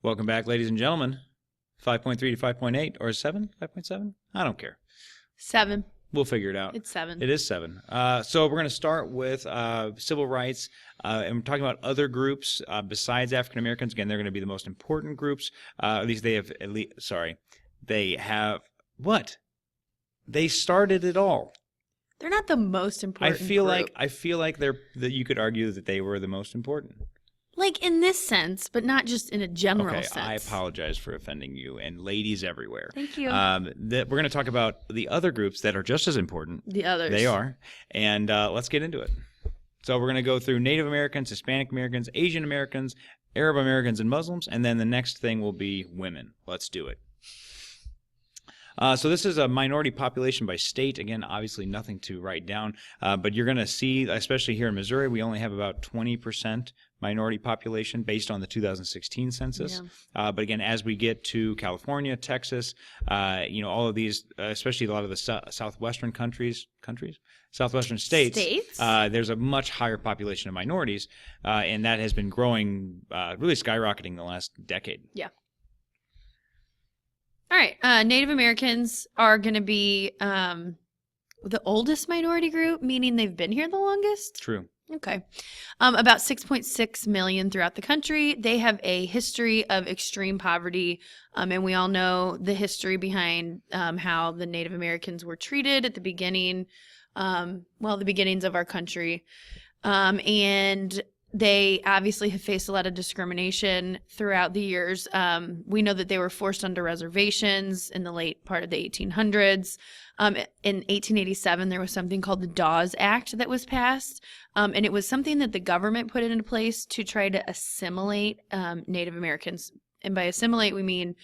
Welcome back, ladies and gentlemen. 5.3 to 5.8 or 7? 5.7? I don't care. 7. We'll figure it out. It's 7. It is 7. So we're going to start with civil rights, and we're talking about other groups besides African Americans. Again, they're going to be the most important groups. At least they have. They have what? They started it all. They're not the most important. I feel group. like they're that you could argue that they were the most important. Like in this sense, but not just in a general Okay, sense. I apologize for offending you and ladies everywhere. Thank you. We're going to talk about the other groups that are just as important. The others. They are. And let's get into it. So we're going to go through Native Americans, Hispanic Americans, Asian Americans, Arab Americans, and Muslims. And then the next thing will be women. Let's do it. So this is a minority population by state. Again, obviously nothing to write down. But you're going to see, especially here in Missouri, we only have about 20% minority population based on the 2016 census. Yeah. But again, as we get to California, Texas, all of these, especially a lot of the southwestern southwestern states, there's a much higher population of minorities, and that has been growing, really skyrocketing the last decade. Yeah. All right. Native Americans are going to be the oldest minority group, meaning they've been here the longest? True. Okay. About 6.6 million throughout the country. They have a history of extreme poverty, and we all know the history behind how the Native Americans were treated at the beginning, the beginnings of our country. And they obviously have faced a lot of discrimination throughout the years. We know that they were forced onto reservations in the late part of the 1800s. In 1887, there was something called the Dawes Act that was passed, and it was something that the government put into place to try to assimilate Native Americans. And by assimilate, we mean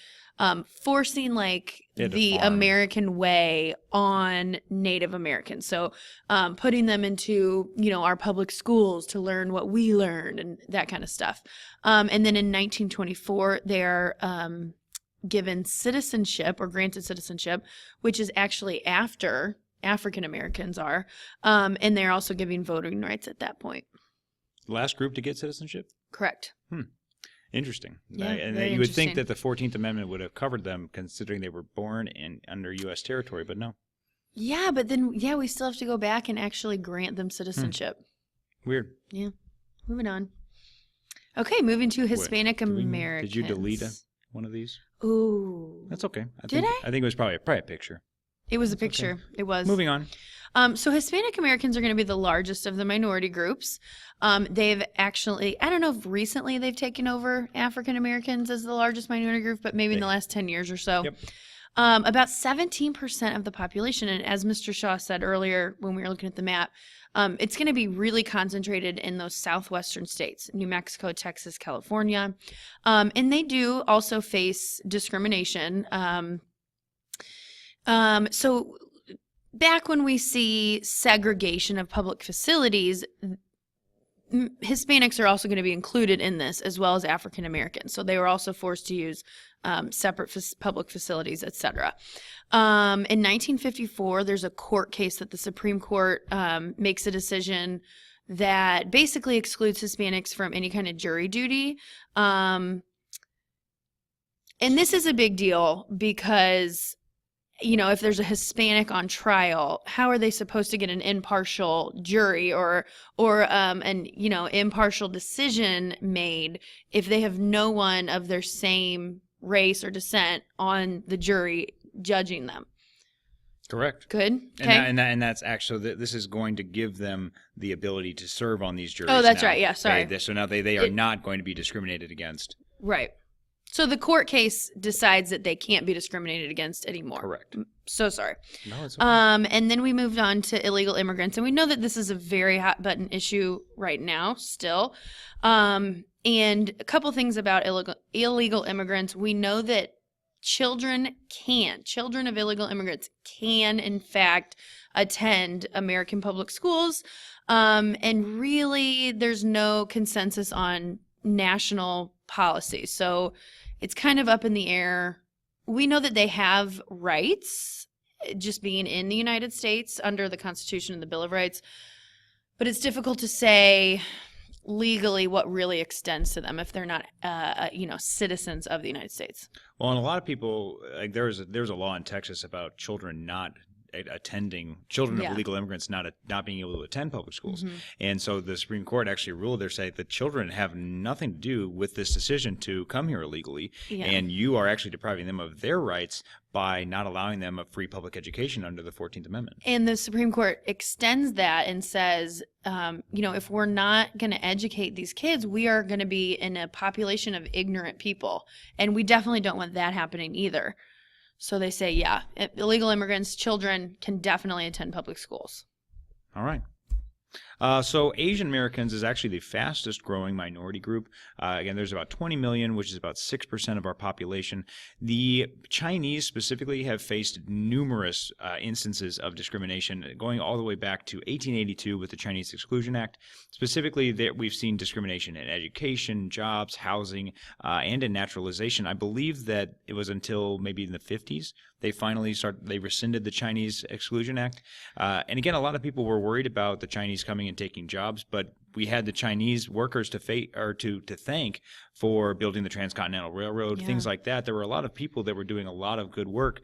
forcing the American way on Native Americans. So putting them into, our public schools to learn what we learned and that kind of stuff. And then in 1924, they're given citizenship or granted citizenship, which is actually after African Americans are. And they're also giving voting rights at that point. Last group to get citizenship? Correct. Interesting. Yeah, and you would think that the 14th Amendment would have covered them considering they were born under U.S. territory, but no. Yeah, but then, we still have to go back and actually grant them citizenship. Weird. Yeah. Moving on. Okay, moving to Hispanic Americans. Did you delete one of these? Ooh. That's okay. I think it was probably a picture. It was a picture. Okay. It was. Moving on. So Hispanic Americans are going to be the largest of the minority groups. They've actually, I don't know if recently they've taken over African Americans as the largest minority group, but maybe in the last 10 years or so. Yep. About 17% of the population, and as Mr. Shaw said earlier when we were looking at the map, it's going to be really concentrated in those southwestern states, New Mexico, Texas, California. And they do also face discrimination. So back when we see segregation of public facilities, Hispanics are also going to be included in this, as well as African Americans. So they were also forced to use separate public facilities, etc. In 1954, there's a court case that the Supreme Court makes a decision that basically excludes Hispanics from any kind of jury duty. And this is a big deal because if there's a Hispanic on trial, how are they supposed to get an impartial jury or an impartial decision made if they have no one of their same race or descent on the jury judging them? Correct. Good. Okay. And that's actually, this is going to give them the ability to serve on these juries. Oh, that's right. Yeah, sorry. So now they are not going to be discriminated against. Right. So the court case decides that they can't be discriminated against anymore. Correct. So sorry. No, it's okay. And then we moved on to illegal immigrants, and we know that this is a very hot button issue right now still. And a couple things about illegal immigrants. We know that children of illegal immigrants can, in fact, attend American public schools. And really, there's no consensus on national policy. So it's kind of up in the air. We know that they have rights, just being in the United States under the Constitution and the Bill of Rights. But it's difficult to say legally what really extends to them if they're not, citizens of the United States. Well, and a lot of people, like there's a law in Texas about children not children Yeah. of illegal immigrants not being able to attend public schools. Mm-hmm. And so the Supreme Court actually ruled there, say that children have nothing to do with this decision to come here illegally, and you are actually depriving them of their rights by not allowing them a free public education under the 14th Amendment. And the Supreme Court extends that and says, if we're not going to educate these kids, we are going to be in a population of ignorant people. And we definitely don't want that happening either. So they say, illegal immigrants, children can definitely attend public schools. All right. So Asian Americans is actually the fastest growing minority group. Again, there's about 20 million, which is about 6% of our population. The Chinese specifically have faced numerous instances of discrimination, going all the way back to 1882 with the Chinese Exclusion Act. Specifically, we've seen discrimination in education, jobs, housing, and in naturalization. I believe that it was until maybe in the 50s they finally they rescinded the Chinese Exclusion Act. And again, a lot of people were worried about the Chinese coming and taking jobs, but we had the Chinese workers to thank for building the Transcontinental Railroad, things like that. There were a lot of people that were doing a lot of good work.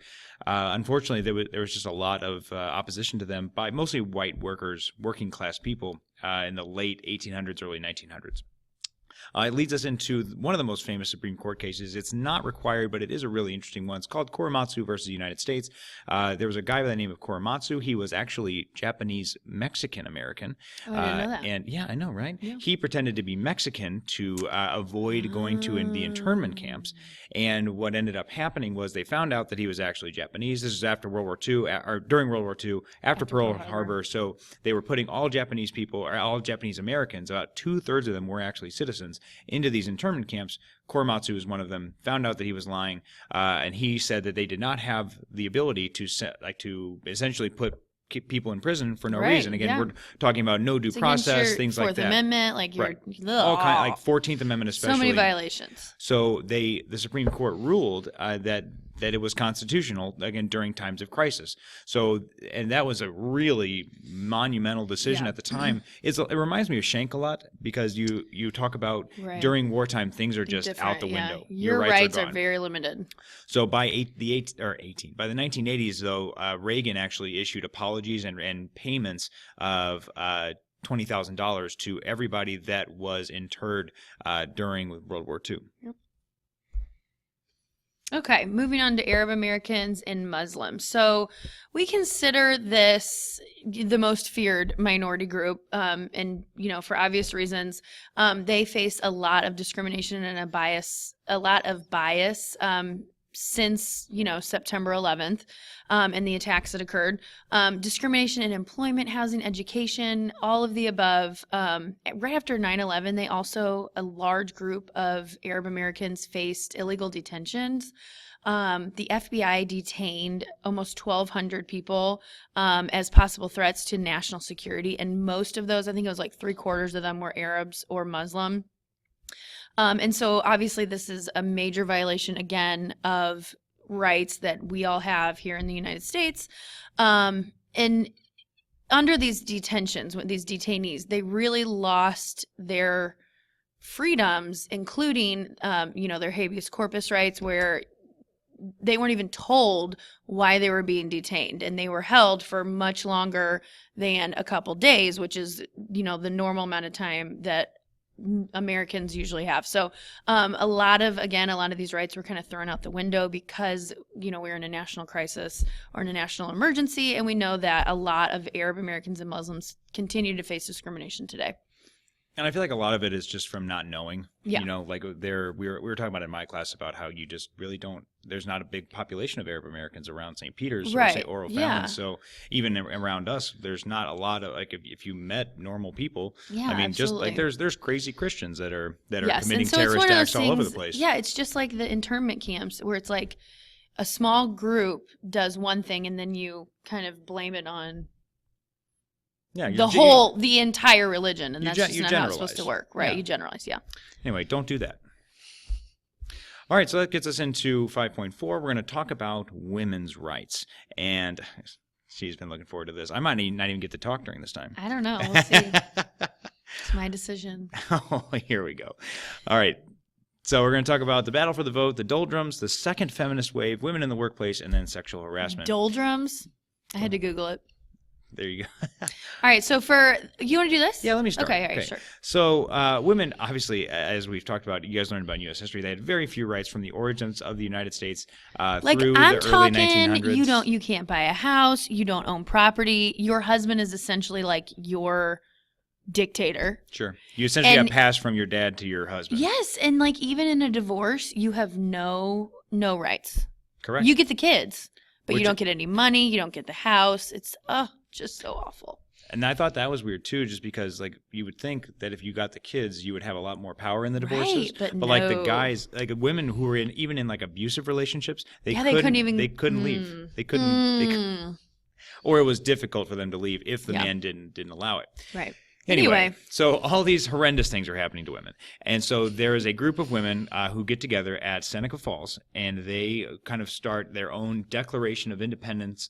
Unfortunately, there was just a lot of opposition to them by mostly white workers, working class people in the late 1800s, early 1900s. It leads us into one of the most famous Supreme Court cases. It's not required, but it is a really interesting one. It's called Korematsu versus the United States. There was a guy by the name of Korematsu. He was actually Japanese Mexican American. Oh, I didn't know that. And yeah, I know, right? Yeah. He pretended to be Mexican to avoid going to the internment camps. And what ended up happening was they found out that he was actually Japanese. This is after World War II, or during World War II, after Pearl Harbor. So they were putting all Japanese people, or all Japanese Americans, about 2/3 of them were actually citizens, into these internment camps. Korematsu was one of them, found out that he was lying, and he said that they did not have the ability to essentially put people in prison for no reason. Again, we're talking about no due process, things like that. Fourth Amendment, all kind, like 14th Amendment especially. So many violations. So the Supreme Court ruled that it was constitutional, again, during times of crisis. So, and that was a really monumental decision at the time. It reminds me of Schenck a lot, because you talk about during wartime, things are just out the window. Your rights are very limited. So by the 1980s, though, Reagan actually issued apologies and payments of $20,000 to everybody that was interred during World War II. Yep. Okay, moving on to Arab Americans and Muslims. So we consider this the most feared minority group, and for obvious reasons. They face a lot of discrimination and a lot of bias since September 11th and the attacks that occurred. Discrimination in employment, housing, education, all of the above. Right after 9/11, a large group of Arab Americans faced illegal detentions. The FBI detained almost 1,200 people as possible threats to national security, and most of those, I think it was like 3/4 of them, were Arabs or Muslim. And so obviously this is a major violation, again, of rights that we all have here in the United States. And under these detentions, with these detainees, they really lost their freedoms, including, their habeas corpus rights, where they weren't even told why they were being detained, and they were held for much longer than a couple days, which is, the normal amount of time that Americans usually have. So a lot of these rights were kind of thrown out the window because we're in a national crisis or in a national emergency, and we know that a lot of Arab Americans and Muslims continue to face discrimination today. And I feel like a lot of it is just from not knowing. Yeah. We were talking about in my class about how you just really don't. There's not a big population of Arab Americans around St. Peter's or say Oro Fountain. So even around us, there's not a lot of if you met normal people. Yeah, I mean, absolutely. Just like there's crazy Christians that are yes. committing so terrorist acts all over the place. Yeah, it's just like the internment camps where it's like a small group does one thing and then you kind of blame it on. Yeah, the entire religion, and that's just not how it's supposed to work, right? Yeah. You generalize, Anyway, don't do that. All right, so that gets us into 5.4. We're going to talk about women's rights, and she's been looking forward to this. I might not even get to talk during this time. I don't know. We'll see. It's my decision. Oh, here we go. All right. So we're going to talk about the battle for the vote, the doldrums, the second feminist wave, women in the workplace, and then sexual harassment. Doldrums? I had to Google it. There you go. All right, so you want to do this? Yeah, let me start. Okay, all right, sure. So women, obviously, as we've talked about, you guys learned about U.S. history, they had very few rights from the origins of the United States through the early 1900s. You can't buy a house, you don't own property. Your husband is essentially like your dictator. Sure. You essentially got passed from your dad to your husband. Yes, and like even in a divorce, you have no rights. Correct. You get the kids, but you don't get any money, you don't get the house. It's just so awful. And I thought that was weird too, just because like you would think that if you got the kids, you would have a lot more power in the divorces. Right, but like the guys, like women who were even in like abusive relationships, they couldn't leave. They couldn't, or it was difficult for them to leave if the man didn't allow it. Right. Anyway, so all these horrendous things are happening to women. And so there is a group of women who get together at Seneca Falls, and they kind of start their own Declaration of Sentiments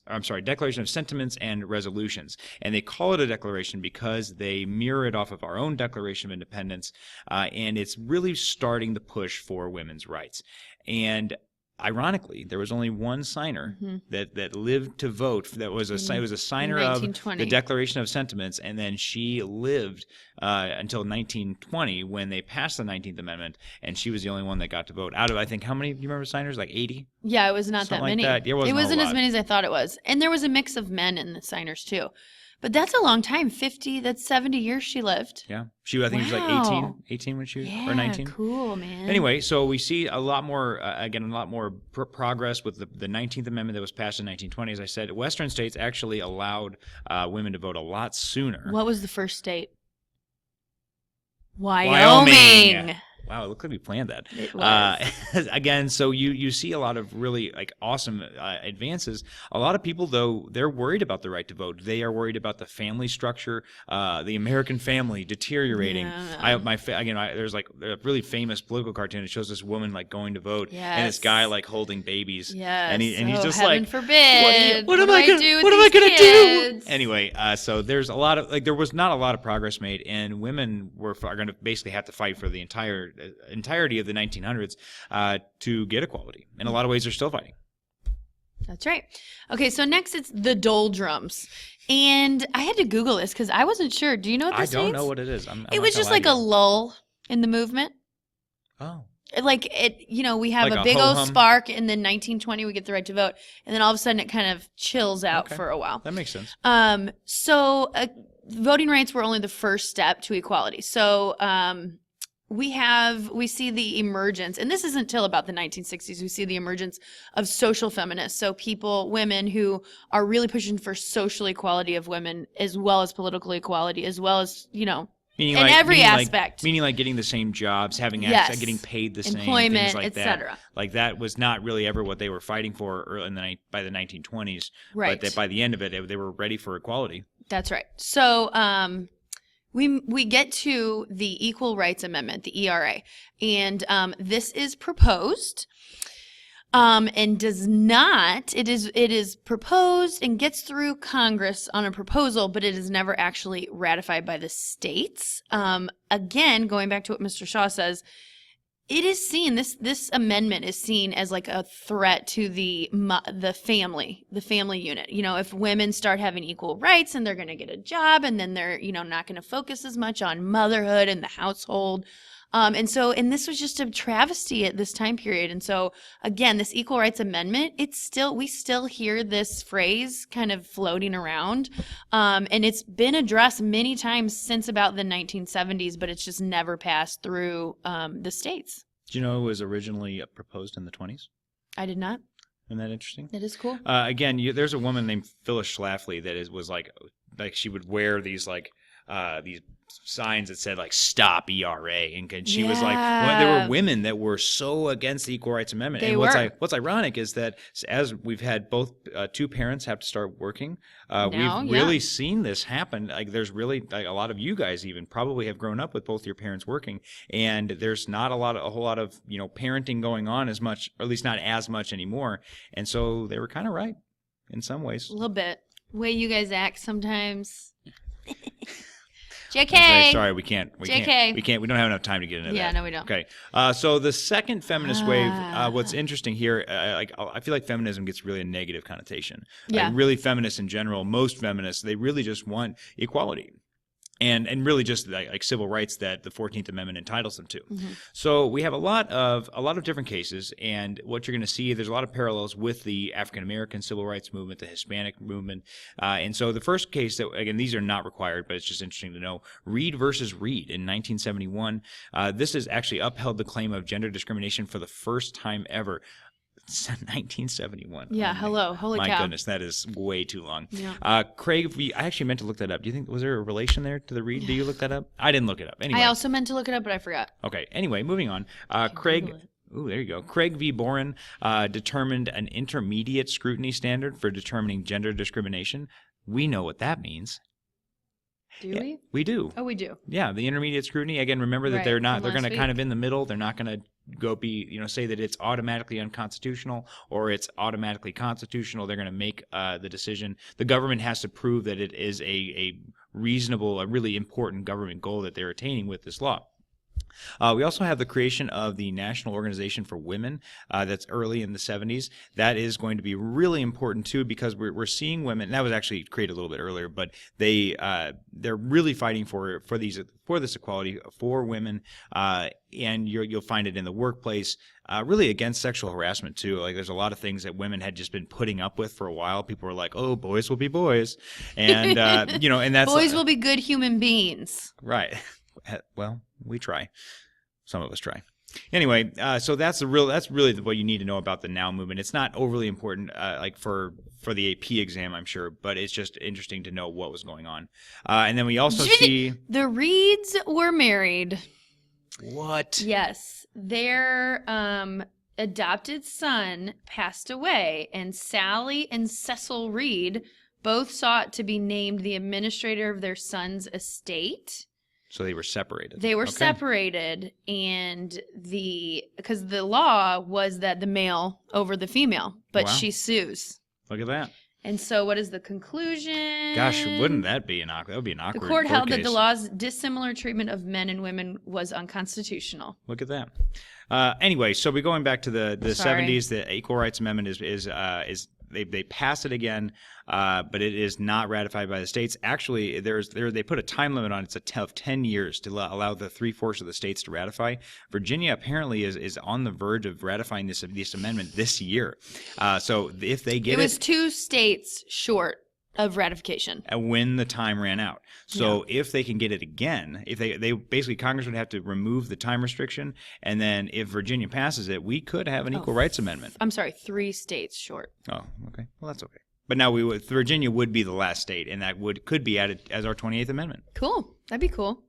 and Resolutions. And they call it a declaration because they mirror it off of our own Declaration of Independence, and it's really starting the push for women's rights. And ironically, there was only one signer that lived to vote. That was a signer of the Declaration of Sentiments, and then she lived until 1920 when they passed the 19th Amendment, and she was the only one that got to vote. Out of, I think, how many? Do you remember signers? Like 80? Yeah, it was not that many. Like that. It wasn't as many as I thought it was, and there was a mix of men in the signers too. But that's a long time. 50, that's 70 years she lived. Yeah. I think she was like 18 when she was, or 19. Cool, man. Anyway, so we see a lot more, progress with the 19th Amendment that was passed in 1920. As I said, Western states actually allowed women to vote a lot sooner. What was the first state? Wyoming. Wow, it looked like we planned that. It was. Again, so you see a lot of really like awesome advances. A lot of people, though, they're worried about the right to vote. They are worried about the family structure, the American family deteriorating. Yeah. There's like a really famous political cartoon that shows this woman like going to vote, and this guy like holding babies. Yes. And he's just heaven like, forbid. What am I going to do? Anyway, so there's a lot of there was not a lot of progress made, and women are going to basically have to fight for the entirety of the 1900s to get equality. In a lot of ways, they're still fighting. That's right. Okay, so next it's the doldrums. And I had to Google this because I wasn't sure. Do you know what this means? I don't know what it is. It was just like a lull in the movement. Oh. Like we have like a big old spark, and then 1920 we get the right to vote, and then all of a sudden it kind of chills out for a while. That makes sense. So voting rights were only the first step to equality. So we see the emergence, and this isn't until about the 1960s, we see the emergence of social feminists. So women who are really pushing for social equality of women, as well as political equality, as well as, in every aspect. Meaning like getting the same jobs, having access, getting paid the same, employment, things like etc. that. Like that was not really ever what they were fighting for by the 1920s. Right. But by the end of it, they were ready for equality. That's right. So we get to the Equal Rights Amendment, the ERA, and this is proposed and does not. It is proposed and gets through Congress on a proposal, but it is never actually ratified by the states. Again, going back to what Mr. Shaw says, it is seen, this amendment is seen as like a threat to the family unit. If women start having equal rights and they're going to get a job, and then they're, not going to focus as much on motherhood and the household. And this was just a travesty at this time period. And so again, this Equal Rights Amendment, we still hear this phrase kind of floating around. And it's been addressed many times since about the 1970s, but it's just never passed through the states. Do you know it was originally proposed in the 20s? I did not. Isn't that interesting? That is cool. Again, there's a woman named Phyllis Schlafly that was like she would wear these these signs that said like "Stop ERA," and she was like, there were women that were so against the Equal Rights Amendment. What's ironic is that as we've had both two parents have to start working, we've really seen this happen. Like there's really a lot of you guys even probably have grown up with both your parents working, and there's not a whole lot of parenting going on as much, or at least not as much anymore. And so they were kind of right in some ways. A little bit. The way you guys act sometimes. JK. Okay, sorry, we can't. We JK. We don't have enough time to get into that. Yeah, no, we don't. Okay. So the second feminist wave, what's interesting here, I feel like feminism gets really a negative connotation. Yeah. Like really feminists in general, most feminists, they really just want equality. And really just like civil rights that the 14th Amendment entitles them to. Mm-hmm. So we have a lot of different cases, and what you're going to see, there's a lot of parallels with the African American civil rights movement, the Hispanic movement, and so the first case that, again, these are not required, but it's just interesting to know. Reed versus Reed in 1971. This has actually upheld the claim of gender discrimination for the first time ever. 1971. Yeah, holy my cow. goodness, that is way too long. Yeah. Craig, I actually meant to look that up. Do you think, was there a relation there to the Reed? Do you look that up? I didn't look it up. Anyway. I also meant to look it up, but I forgot. Okay. Anyway, moving on. Craig. Ooh, there you go. Craig v. Boren determined an intermediate scrutiny standard for determining gender discrimination. We know what that means. Do we? We do. Oh, we do. Yeah, the intermediate scrutiny. Again, remember that Right, they're from going to last kind of in the middle. They're not going to go say that it's automatically unconstitutional or it's automatically constitutional. They're going to make the decision. The government has to prove that it is a reasonable, a really important government goal that they're attaining with this law. We also have the creation of the National Organization for Women. That's early in the 70s. That is going to be really important too, because we're seeing women. And that was actually created a little bit earlier, but they're really fighting for this equality for women. And you'll find it in the workplace. Really against sexual harassment too. Like there's a lot of things that women had just been putting up with for a while. People were like, "Oh, boys will be boys," and and that's boys will be good human beings. Right. Well, we try. Some of us try. Anyway, so that's really what you need to know about the Now movement. It's not overly important, like for the AP exam, I'm sure, but it's just interesting to know what was going on. And then we also see the Reeds were married. What? Yes, their adopted son passed away, and Sally and Cecil Reed both sought to be named the administrator of their son's estate. So they were separated. They were separated, and because the law was that the male over the female, but she sues. Look at that. And so what is the conclusion? Gosh, wouldn't that be that would be an awkward The court held case. that the law's dissimilar treatment of men and women was unconstitutional. Look at that. Anyway, so we're going back to the 70s. The Equal Rights Amendment is they pass it again, but it is not ratified by the states. Actually, they put a time limit on it. It's of 10 years to allow the 3/4 of the states to ratify. Virginia apparently is on the verge of ratifying this amendment this year. So if they get it was 2 states short of ratification when the time ran out. So if they can get it again, if they basically Congress would have to remove the time restriction, and then if Virginia passes it, we could have an Equal Rights Amendment. I'm sorry, 3 states short. Oh, okay. Well, that's okay. But now Virginia would be the last state, and that could be added as our 28th Amendment. Cool. That'd be cool.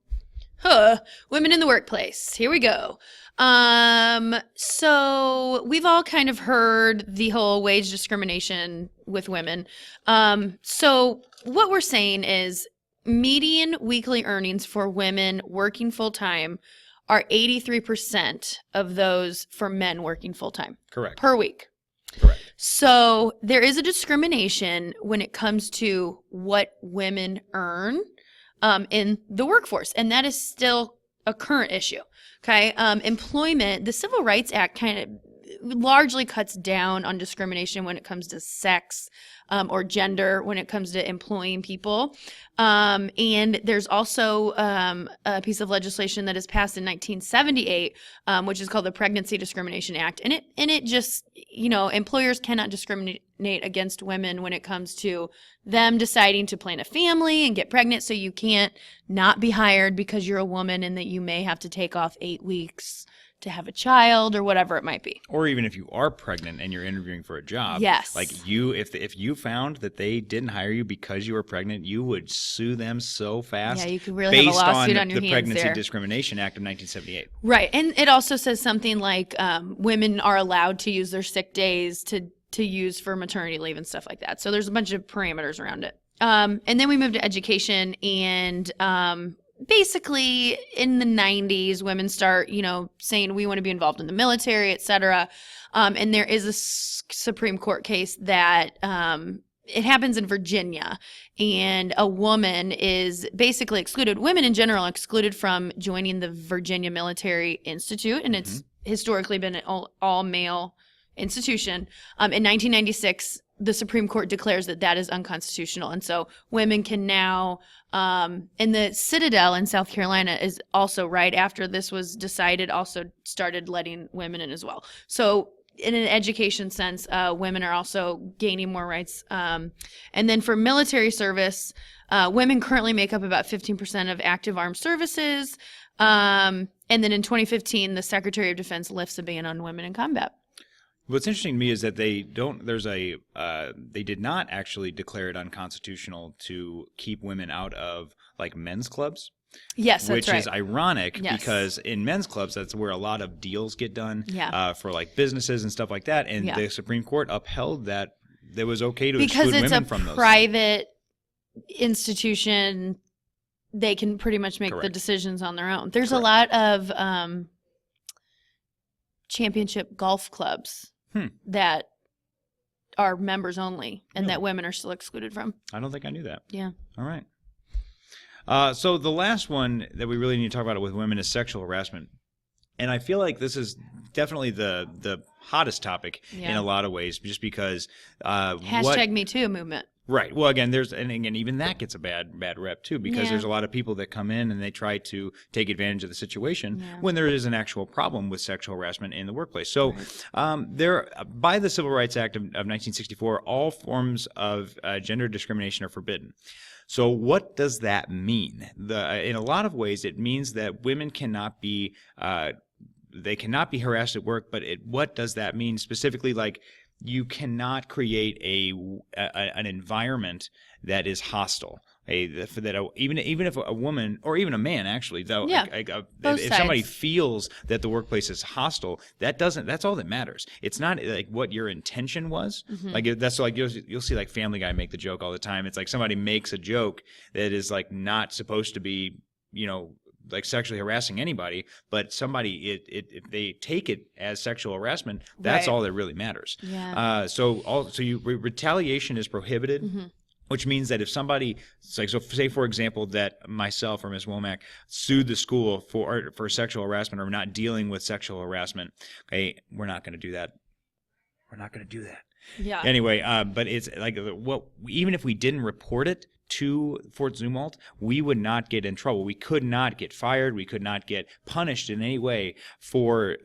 Women in the workplace. Here we go. So we've all kind of heard the whole wage discrimination with women. So what we're saying is median weekly earnings for women working full-time are 83% of those for men working full-time. Correct. Per week. Correct. So there is a discrimination when it comes to what women earn in the workforce, and that is still a current issue. Okay, employment, the Civil Rights Act kind of largely cuts down on discrimination when it comes to sex or gender when it comes to employing people. And there's also a piece of legislation that is passed in 1978, which is called the Pregnancy Discrimination Act. And it just, employers cannot discriminate against women when it comes to them deciding to plan a family and get pregnant. So you can't not be hired because you're a woman and that you may have to take off 8 weeks to have a child or whatever it might be. Or even if you are pregnant and you're interviewing for a job. Yes. Like if you found that they didn't hire you because you were pregnant, you would sue them so fast. Yeah, you could really have a lawsuit on your hands there. Based on the Pregnancy Discrimination Act of 1978. Right. And it also says something like women are allowed to use their sick days to use for maternity leave and stuff like that. So there's a bunch of parameters around it. And then we moved to education, and basically in the 90s, women start, saying we want to be involved in the military, et cetera. And there is a Supreme Court case that it happens in Virginia, and a woman is basically excluded. Women in general are excluded from joining the Virginia Military Institute, and it's historically been an all male institution. In 1996, the Supreme Court declares that that is unconstitutional, and so women can now. And the Citadel in South Carolina is also, right after this was decided, also started letting women in as well. So in an education sense, women are also gaining more rights. And then for military service, women currently make up about 15% of active armed services. And then in 2015, the Secretary of Defense lifts a ban on women in combat. What's interesting to me is that they did not actually declare it unconstitutional to keep women out of like men's clubs. Yes, that's which right. is ironic Yes. because in men's clubs, that's where a lot of deals get done Yeah. For like businesses and stuff like that. And Yeah. the Supreme Court upheld that it was okay to Because exclude it's women a from those. private institution, they can pretty much make the Correct. decisions on their own. There's a Correct. lot of championship golf clubs that are members only and that women are still excluded from. I don't think I knew that. Yeah. All right. So the last one that we really need to talk about with women is sexual harassment. And I feel like this is definitely the hottest topic in a lot of ways, just because Hashtag Me Too movement. Right. Well, again, even that gets a bad rep too, because there's a lot of people that come in and they try to take advantage of the situation when there is an actual problem with sexual harassment in the workplace. So, by the Civil Rights Act of 1964, all forms of gender discrimination are forbidden. So what does that mean? In a lot of ways, it means that women cannot be harassed at work. But what does that mean specifically? Like, you cannot create an environment that is hostile. Even if a woman or even a man, actually, though, if somebody feels that the workplace is hostile, that's all that matters. It's not like what your intention was. Like that's like you'll see like Family Guy make the joke all the time. It's like somebody makes a joke that is like not supposed to be, like sexually harassing anybody, but somebody if they take it as sexual harassment, that's all that really matters. Yeah. Retaliation is prohibited. Which means that if somebody, say for example that myself or Ms. Womack sued the school for sexual harassment or not dealing with sexual harassment, okay, we're not going to do that. We're not going to do that. Yeah. Anyway, but it's like even if we didn't report it to Fort Zumwalt, we would not get in trouble. We could not get fired. We could not get punished in any way for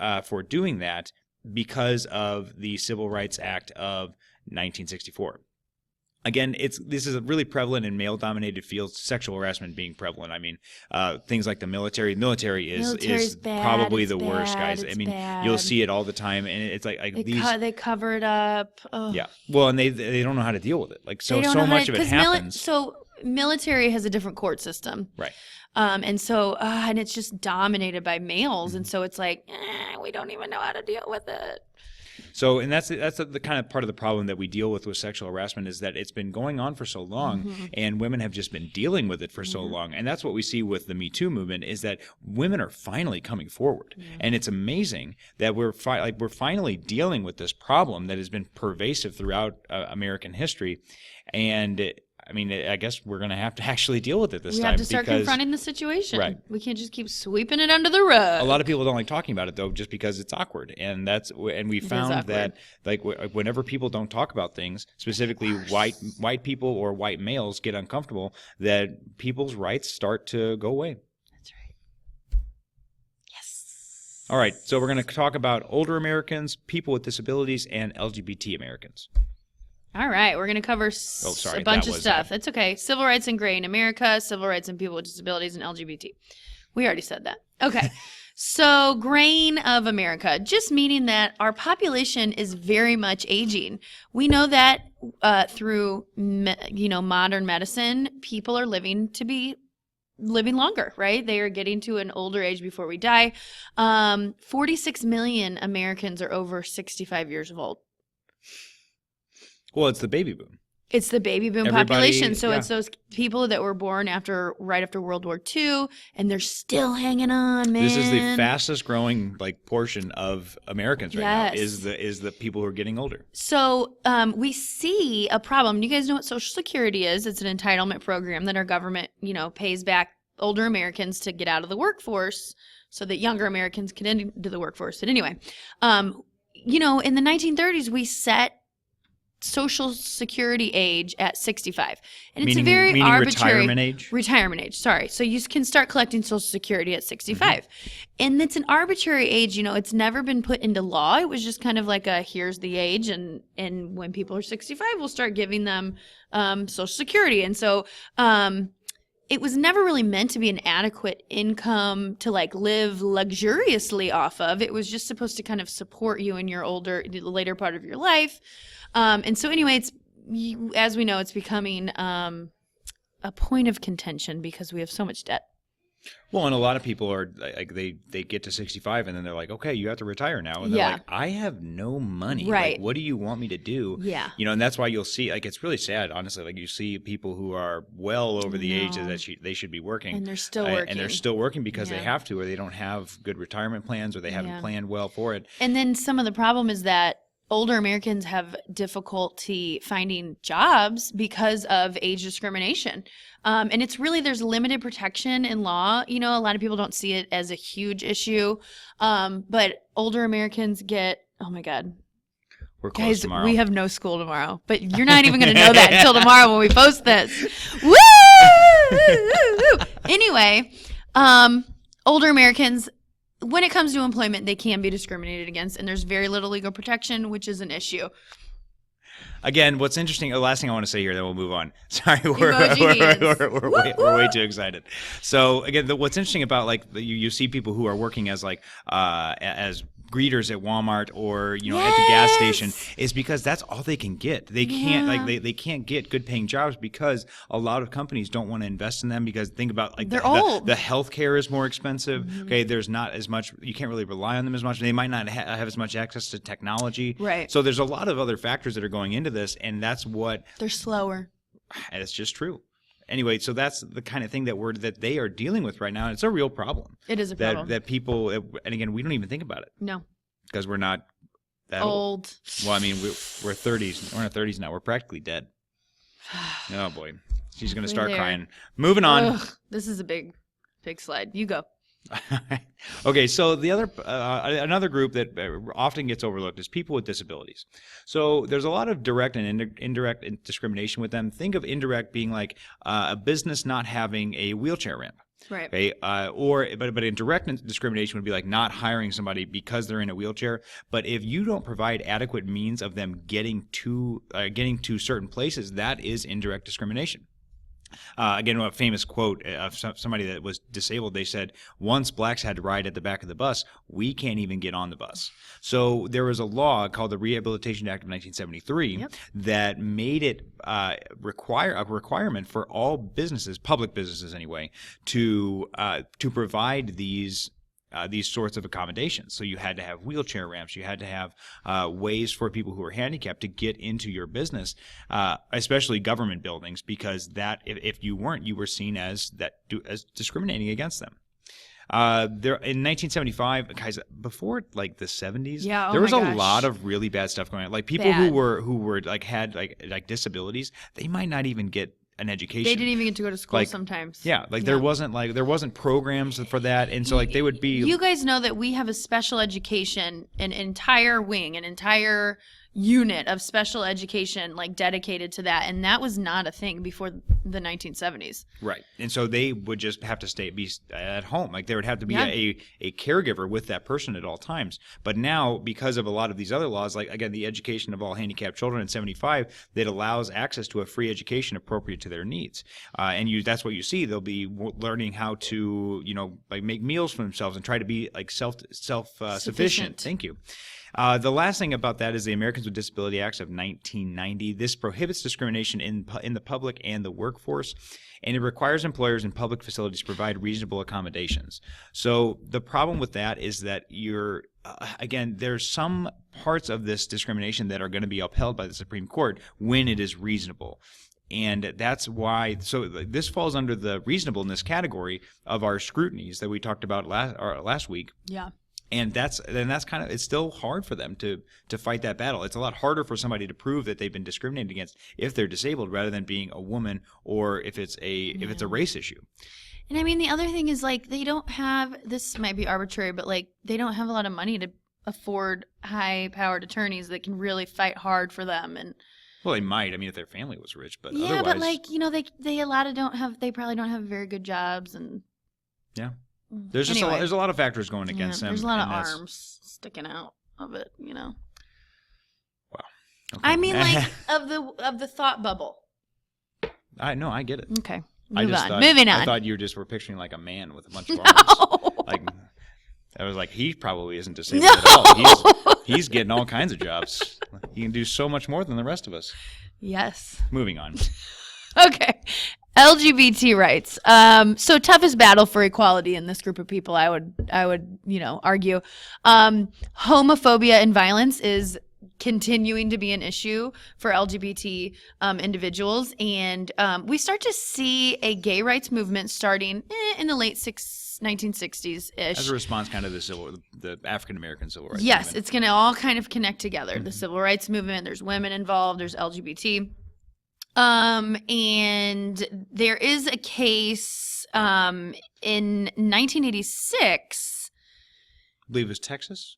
doing that because of the Civil Rights Act of 1964. Again, this is really prevalent in male-dominated fields. Sexual harassment being prevalent. I mean, things like the military. Military is bad. probably It's the worst, guys. It's I mean, bad. you'll see it all the time, and it's like they cover it up. Ugh. Yeah. Well, and they don't know how to deal with it. Like so much of it happens. Military has a different court system, right? And it's just dominated by males, and so it's like we don't even know how to deal with it. So, and that's the kind of part of the problem that we deal with sexual harassment is that it's been going on for so long, and women have just been dealing with it for so long. And that's what we see with the Me Too movement is that women are finally coming forward, and it's amazing that we're finally dealing with this problem that has been pervasive throughout American history, and. I mean, I guess we're going to have to actually deal with it this time. We have to start confronting the situation. Right. We can't just keep sweeping it under the rug. A lot of people don't like talking about it, though, just because it's awkward. And we found that like whenever people don't talk about things, specifically white people or white males get uncomfortable, that people's rights start to go away. That's right. Yes. All right. So we're going to talk about older Americans, people with disabilities, and LGBT Americans. All right, we're going to cover a bunch of stuff. That's okay. Civil rights and gray in America, civil rights and people with disabilities, and LGBT. We already said that. Okay. So grain of America, just meaning that our population is very much aging. We know that through modern medicine, people are living longer, right? They are getting to an older age before we die. 46 million Americans are over 65 years old. Well, it's the baby boom. It's the baby boom population. So it's those people that were born right after World War II, and they're still hanging on, man. This is the fastest growing portion of Americans right now is the people who are getting older. So we see a problem. You guys know what Social Security is? It's an entitlement program that our government, pays back older Americans to get out of the workforce so that younger Americans can into the workforce. But anyway, in the 1930s, we set Social Security age at 65, and it's a very arbitrary retirement age. Sorry, so you can start collecting Social Security at 65, and it's an arbitrary age. It's never been put into law. It was just kind of like here's the age, and when people are 65, we'll start giving them Social Security, and so it was never really meant to be an adequate income to live luxuriously off of. It was just supposed to kind of support you in your the later part of your life. And so anyway, as we know, it's becoming a point of contention because we have so much debt. Well, and a lot of people are they get to 65 and then they're like, okay, you have to retire now. And they're like, I have no money. Right. What do you want me to do? Yeah. And that's why you'll see, it's really sad, honestly. You see people who are well over the age that they should be working. And they're still working. And they're still working because they have to, or they don't have good retirement plans, or they haven't planned well for it. And then some of the problem is that older Americans have difficulty finding jobs because of age discrimination. And it's really, there's limited protection in law. A lot of people don't see it as a huge issue. But older Americans oh my God. We're close tomorrow. We have no school tomorrow. But you're not even going to know that until tomorrow when we post this. Woo! Anyway, older Americans, when it comes to employment, they can be discriminated against, and there's very little legal protection, which is an issue. Again, what's interesting, the last thing I want to say here, then we'll move on. Sorry, we're way too excited. So again, what's interesting about you see people who are working as as greeters at Walmart or at the gas station is because that's all they can get. They can't they can't get good paying jobs because a lot of companies don't want to invest in them because think about they're old. The healthcare is more expensive. Okay, there's not as much, you can't really rely on them as much. They might not have as much access to technology. Right. So there's a lot of other factors that are going into this, and that's what they're slower. And it's just true. Anyway, so that's the kind of thing that they are dealing with right now. And it's a real problem. It is a problem. That people, and again, we don't even think about it. No. Because we're not that old. Well, I mean, we're 30s. We're in our 30s now. We're practically dead. Oh, boy. She's going to start crying. Moving on. Ugh, this is a big slide. You go. Okay, so the other another group that often gets overlooked is people with disabilities. So there's a lot of direct and indirect discrimination with them. Think of indirect being like a business not having a wheelchair ramp. Right. Okay. But indirect discrimination would be like not hiring somebody because they're in a wheelchair. But if you don't provide adequate means of them getting to certain places, that is indirect discrimination. Again, a famous quote of somebody that was disabled, they said, once blacks had to ride at the back of the bus, we can't even get on the bus. So there was a law called the Rehabilitation Act of 1973 that made it a requirement for all businesses, public businesses anyway, to provide these sorts of accommodations. So you had to have wheelchair ramps. You had to have ways for people who are handicapped to get into your business, especially government buildings, because that if you weren't, you were seen as discriminating against them. There in 1975, guys, before the 70s, there was a lot of really bad stuff going on. Like people who were had disabilities, they might not even get an education. They didn't even get to go to school sometimes. Yeah, there wasn't programs for that, and so they would be. You guys know that we have a special education, an entire wing, an entire unit of special education dedicated to that, and that was not a thing before the 1970s. Right, and so they would just have to be at home. There would have to be a caregiver with that person at all times. But now, because of a lot of these other laws, again, the Education of All Handicapped Children in 75, that allows access to a free education appropriate to their needs. And that's what you see. They'll be learning how to, make meals for themselves and try to be self-sufficient. Thank you. The last thing about that is the Americans with Disability Act of 1990. This prohibits discrimination in the public and the workforce, and it requires employers in public facilities to provide reasonable accommodations. So the problem with that is that again, there's some parts of this discrimination that are going to be upheld by the Supreme Court when it is reasonable. And that's why, so this falls under the reasonableness category of our scrutinies that we talked about last week. Yeah. And that's kind of, it's still hard for them to fight that battle. It's a lot harder for somebody to prove that they've been discriminated against if they're disabled rather than being a woman or if it's a race issue. And I mean, the other thing is, like, they don't have, this might be arbitrary, but, like, they don't have a lot of money to afford high-powered attorneys that can really fight hard for them. And well, they might. I mean, if their family was rich, but yeah, otherwise, but, like, you know, they probably don't have very good jobs. And yeah, there's just anyway, there's a lot of factors going against them. There's a lot of arms sticking out of it, you know. Wow. Okay. I mean, like, of the thought bubble. I get it. Okay. Moving on. I thought you just were picturing like a man with a bunch of arms. Like, I was like, he probably isn't disabled at all. He's getting all kinds of jobs. He can do so much more than the rest of us. Yes. Moving on. Okay. LGBT rights. So toughest battle for equality in this group of people, I would, argue. Homophobia and violence is continuing to be an issue for LGBT individuals. And we start to see a gay rights movement starting in the late 1960s-ish. As a response kind of the African-American civil rights Yes, movement. It's going to all kind of connect together. The civil rights movement, there's women involved, there's LGBT. And there is a case in 1986. I believe it was Texas,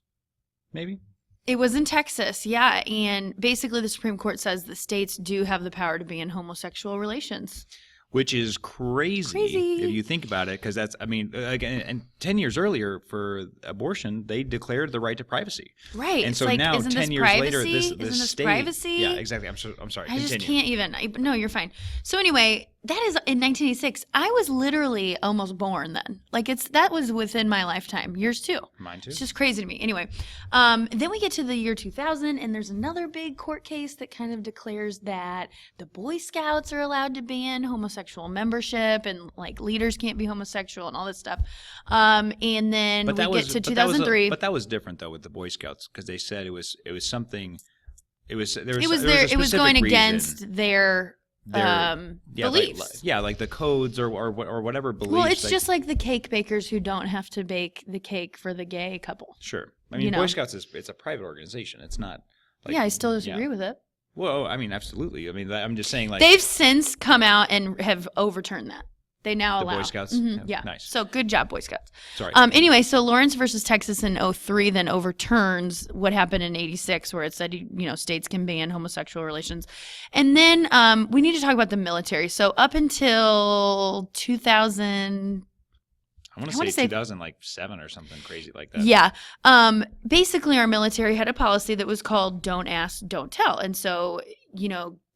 maybe? It was in Texas, yeah. And basically the Supreme Court says the states do have the power to be in homosexual relations. Which is crazy if you think about it, because that's, I mean, again, and 10 years earlier for abortion, they declared the right to privacy. Right. And so like, now, 10 years later, isn't this state, privacy? Yeah, exactly. I'm sorry. I Continue. just can't even. No, you're fine. So anyway, that is in 1986. I was literally almost born then. Like that was within my lifetime. Yours too. Mine too. It's just crazy to me. Anyway, then we get to the year 2000, and there's another big court case that kind of declares that the Boy Scouts are allowed to ban homosexual membership, and like leaders can't be homosexual and all this stuff. And then we get to 2003. But that was different though with the Boy Scouts, because they said it was something. It was going against their beliefs. Like the codes or whatever beliefs. Well, it's just like the cake bakers who don't have to bake the cake for the gay couple. Sure. I mean, Boy Scouts it's a private organization. It's not. Like, I still disagree with it. Well, I mean, absolutely. I mean, I'm just saying, like, they've since come out and have overturned that. They now allow. The Boy Scouts? Mm-hmm. Yeah. Nice. So good job, Boy Scouts. Sorry. Anyway, so Lawrence versus Texas in 2003 then overturns what happened in 86, where it said, states can ban homosexual relations. And then we need to talk about the military. So up until 2000. I want to say 2007 or something crazy like that. Yeah. Basically, our military had a policy that was called don't ask, don't tell. And so,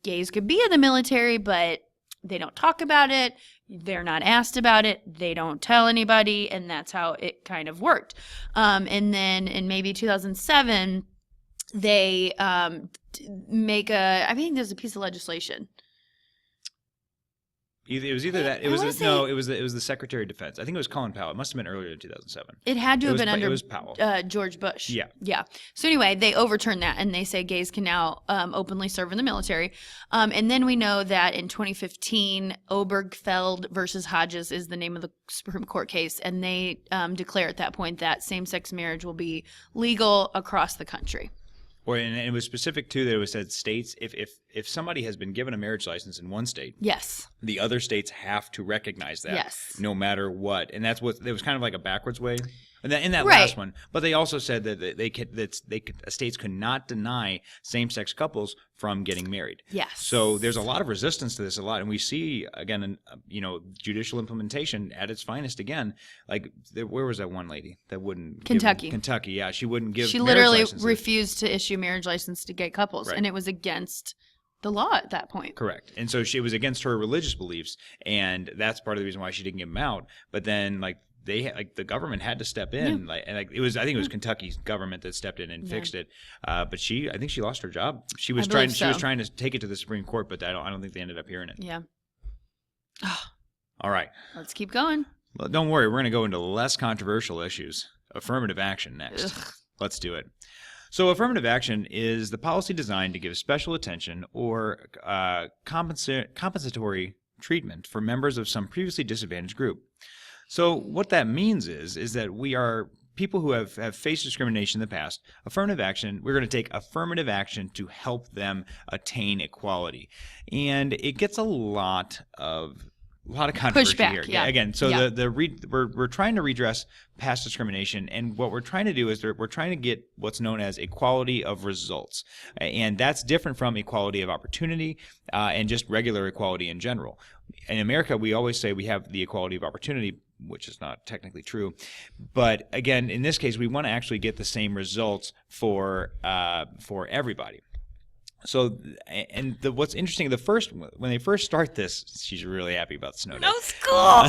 gays could be in the military, but they don't talk about it. They're not asked about it. They don't tell anybody. And that's how it kind of worked. And then in maybe 2007, they make I think there's a piece of legislation. It was either that. It was the Secretary of Defense. I think it was Colin Powell. It must have been earlier in 2007. It had to have been under. It was Powell. George Bush. Yeah. Yeah. So anyway, they overturned that, and they say gays can now openly serve in the military. And then we know that in 2015, Obergefell versus Hodges is the name of the Supreme Court case, and they declare at that point that same-sex marriage will be legal across the country. And it was specific too that it was said states if somebody has been given a marriage license in one state, yes, the other states have to recognize that, yes, no matter what. And that's what it was kind of like a backwards way. In that right. last one, but they also said that states could not deny same-sex couples from getting married. Yes. So there's a lot of resistance to this, and we see again, judicial implementation at its finest again. Like where was that one lady that wouldn't? Kentucky. Kentucky, yeah, she wouldn't give. She literally refused to issue marriage license to gay couples, right. And it was against the law at that point. Correct. And so it was against her religious beliefs, and that's part of the reason why she didn't give them out. But then the government had to step in, yeah. I think it was Kentucky's government that stepped in and fixed it. But I think she lost her job. She was trying to take it to the Supreme Court, but I don't think they ended up hearing it. Yeah. All right. Let's keep going. Well, don't worry, we're going to go into less controversial issues. Affirmative action next. Ugh. Let's do it. So affirmative action is the policy designed to give special attention or compensatory treatment for members of some previously disadvantaged group. So what that means is that we are people who have faced discrimination in the past. Affirmative action, we're going to take affirmative action to help them attain equality. And it gets a lot of controversy pushback, here. yeah. Again, so Yeah. we're trying to redress past discrimination, and what we're trying to do is we're trying to get what's known as equality of results, and that's different from equality of opportunity and just regular equality in general. In America, we always say we have the equality of opportunity, which is not technically true, but again, in this case, we want to actually get the same results for everybody. So, and what's interesting, when they first start this, she's really happy about the snow day. No school.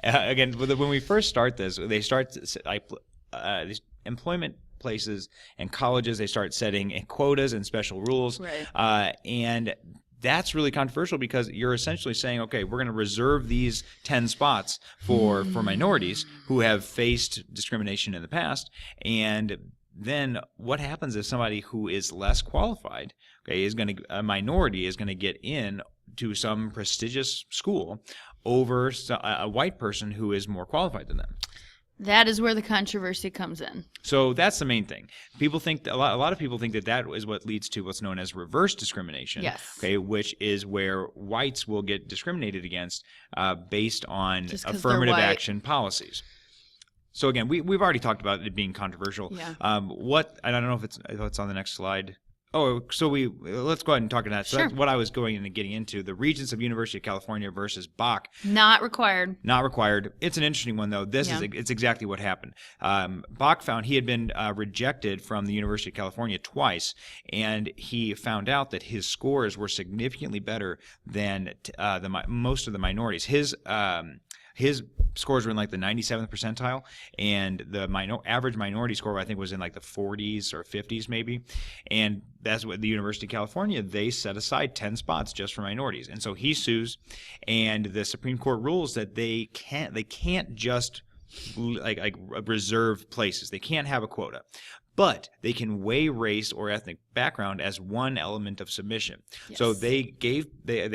Again, when we first start this, they start these employment places and colleges. They start setting quotas and special rules, Right. And that's really controversial because you're essentially saying, okay, we're going to reserve these 10 spots for minorities who have faced discrimination in the past, and then what happens if somebody who is less qualified, okay, a minority is going to get in to some prestigious school over a white person who is more qualified than them? That is where the controversy comes in. So that's the main thing. People think a lot of people think that is what leads to what's known as reverse discrimination. Yes. Okay, which is where whites will get discriminated against based on Just 'cause affirmative they're white. action policies. So again, we've already talked about it being controversial. Yeah. I don't know if it's on the next slide. Oh, so let's go ahead and talk about that. So Sure. that's what I was getting into. The Regents of University of California versus Bach. Not required. Not required. It's an interesting one, though. Yeah. It's exactly what happened. Bach found he had been rejected from the University of California twice, and he found out that his scores were significantly better than most of the minorities. His scores were in like the 97th percentile, and the average minority score, I think, was in like the 40s or 50s maybe. And that's what the University of California, they set aside 10 spots just for minorities. And so he sues, and the Supreme Court rules that they can't just like reserve places. They can't have a quota. But they can weigh race or ethnic background as one element of submission. Yes. So they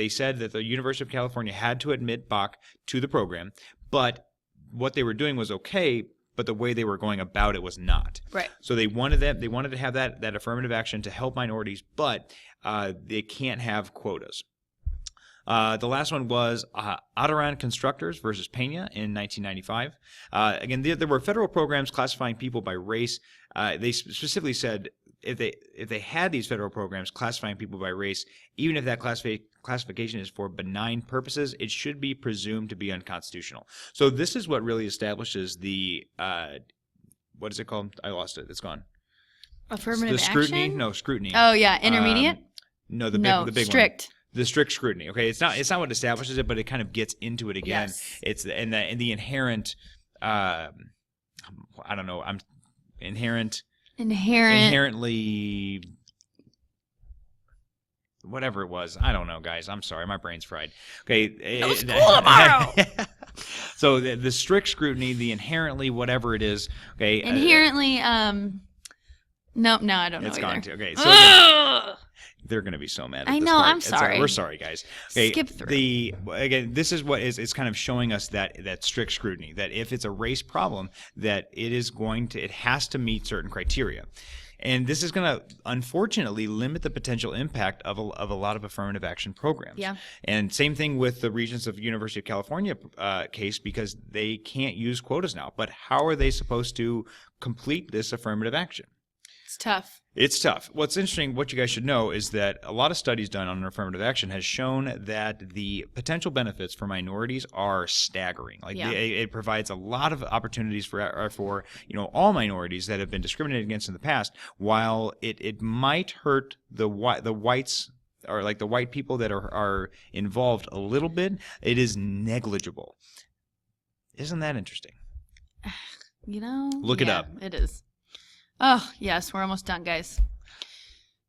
said that the University of California had to admit Bach to the program, but what they were doing was okay, but the way they were going about it was not. Right. So they wanted to have that affirmative action to help minorities, but they can't have quotas. The last one was Adirond Constructors versus Pena in 1995. Again, there were federal programs classifying people by race. They specifically said if they had these federal programs classifying people by race, even if that classification is for benign purposes, it should be presumed to be unconstitutional. So this is what really establishes the what is it called? I lost it. It's gone. Affirmative the scrutiny? action? No, scrutiny. Oh, yeah. Intermediate? No, the big strict. one. The strict scrutiny. Okay, it's not what establishes it, but it kind of gets into it again. Yes. It's the inherent. I don't know. Inherently. Whatever it was, I don't know, guys. I'm sorry, my brain's fried. Okay, no school tomorrow. So the strict scrutiny, the inherently whatever it is. Okay, Inherently. No, I don't know. It's either. gone to. Okay, so. They're going to be so mad at I this know, part. I'm sorry. We're sorry, guys. Okay, Skip through. Again, this is what is kind of showing us that strict scrutiny, that if it's a race problem, that it has to meet certain criteria. And this is going to, unfortunately, limit the potential impact of a lot of affirmative action programs. Yeah. And same thing with the Regents of University of California case, because they can't use quotas now. But how are they supposed to complete this affirmative action? It's tough. It's tough. What's interesting, what you guys should know, is that a lot of studies done on affirmative action has shown that the potential benefits for minorities are staggering. Like it provides a lot of opportunities for all minorities that have been discriminated against in the past. While it might hurt the whites or like the white people that are involved a little bit, it is negligible. Isn't that interesting? Look it up. It is. Oh, yes, we're almost done, guys.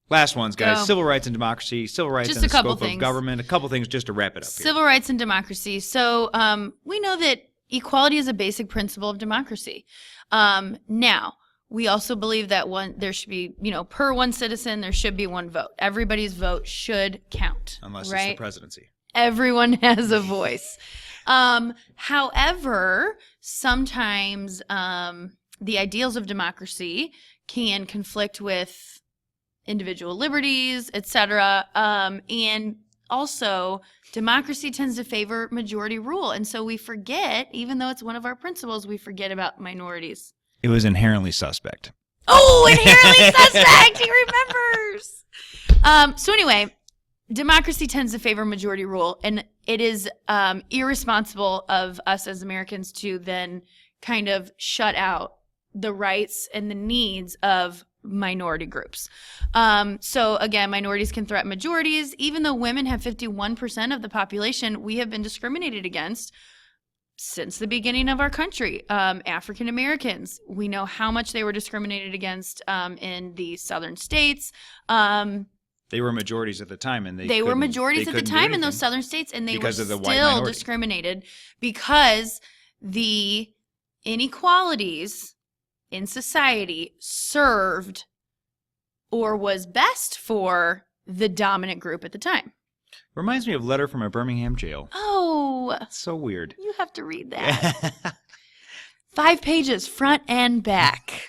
Last ones, guys. Go. Civil rights and democracy, civil rights Just and a the couple scope of things. government. A couple things just to wrap it up here. Civil rights and democracy. So we know that equality is a basic principle of democracy. Now, We also believe that there should be, per one citizen, there should be one vote. Everybody's vote should count. Unless right? it's the presidency. Everyone has a voice. However, sometimes the ideals of democracy can conflict with individual liberties, etc. And also, democracy tends to favor majority rule. And so we forget, even though it's one of our principles, we forget about minorities. It was inherently suspect. Oh, inherently suspect. He remembers. So anyway, democracy tends to favor majority rule, and it is irresponsible of us as Americans to then kind of shut out the rights and the needs of minority groups. So again, minorities can threaten majorities. Even though women have 51% of the population, we have been discriminated against since the beginning of our country. African Americans, we know how much they were discriminated against in the southern states. They were majorities at the time, and they were majorities at the time in those southern states, and they were still discriminated because the inequalities in society served or was best for the dominant group at the time. Reminds me of Letter from a Birmingham Jail. Oh. It's so weird. You have to read that. 5 pages, front and back.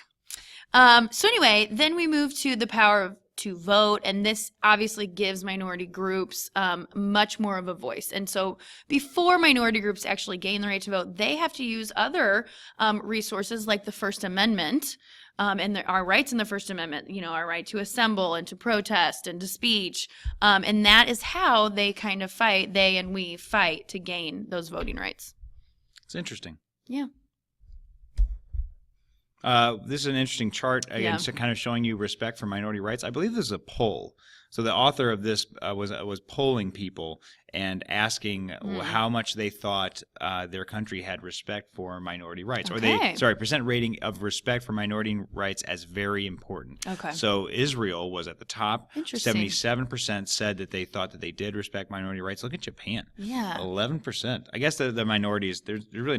So anyway, then we move to the power to vote, and this obviously gives minority groups much more of a voice. And so before minority groups actually gain the right to vote, they have to use other resources like the First Amendment, and our rights in the First Amendment, our right to assemble and to protest and to speech. And that is how they kind of fight, they and we fight to gain those voting rights. It's interesting. Yeah. This is an interesting chart, again, so kind of showing you respect for minority rights. I believe this is a poll. So the author of this was polling people and asking how much they thought their country had respect for minority rights. Okay. Or percent rating of respect for minority rights as very important. Okay. So Israel was at the top. Interesting. 77% said that they thought that they did respect minority rights. Look at Japan. Yeah. 11%. I guess the minorities, there's really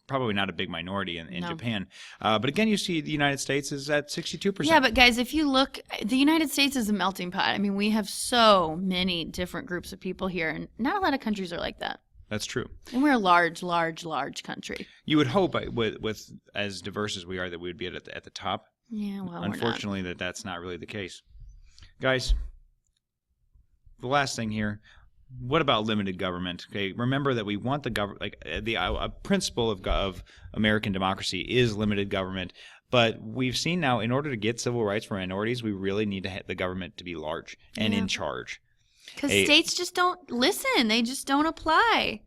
probably not a big minority in Japan. But again, you see the United States is at 62%. Yeah, but guys, if you look, the United States is a melting pot. I mean, we have so many different groups of people here, and not a lot of countries are like that. That's true. And we're a large, large, large country. You would hope, with as diverse as we are, that we would be at the top. Yeah, well, unfortunately, that's not really the case. Guys, the last thing here. What about limited government? Okay, remember that we want the government. Like a principle of American democracy is limited government. But we've seen now, in order to get civil rights for minorities, we really need the government to be large and in charge. Because states just don't listen. They just don't apply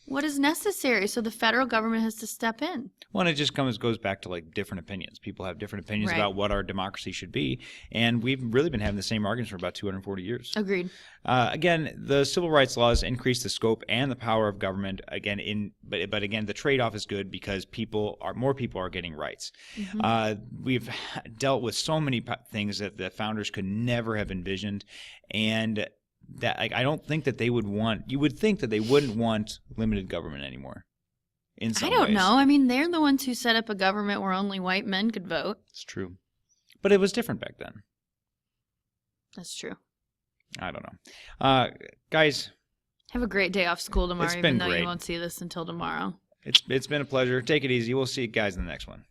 what is necessary. So the federal government has to step in. Well, and it just goes back to like different opinions. People have different opinions about what our democracy should be. And we've really been having the same arguments for about 240 years. Agreed. Again, the civil rights laws increase the scope and the power of government. Again, but again, the trade-off is good because more people are getting rights. Mm-hmm. We've dealt with so many things that the founders could never have envisioned, and that I don't think that they would want. You would think that they wouldn't want limited government anymore. I don't know. I mean, they're the ones who set up a government where only white men could vote. It's true, but it was different back then. That's true. I don't know. Guys, have a great day off school tomorrow, even though you won't see this until tomorrow. It's been a pleasure. Take it easy. We'll see you guys in the next one.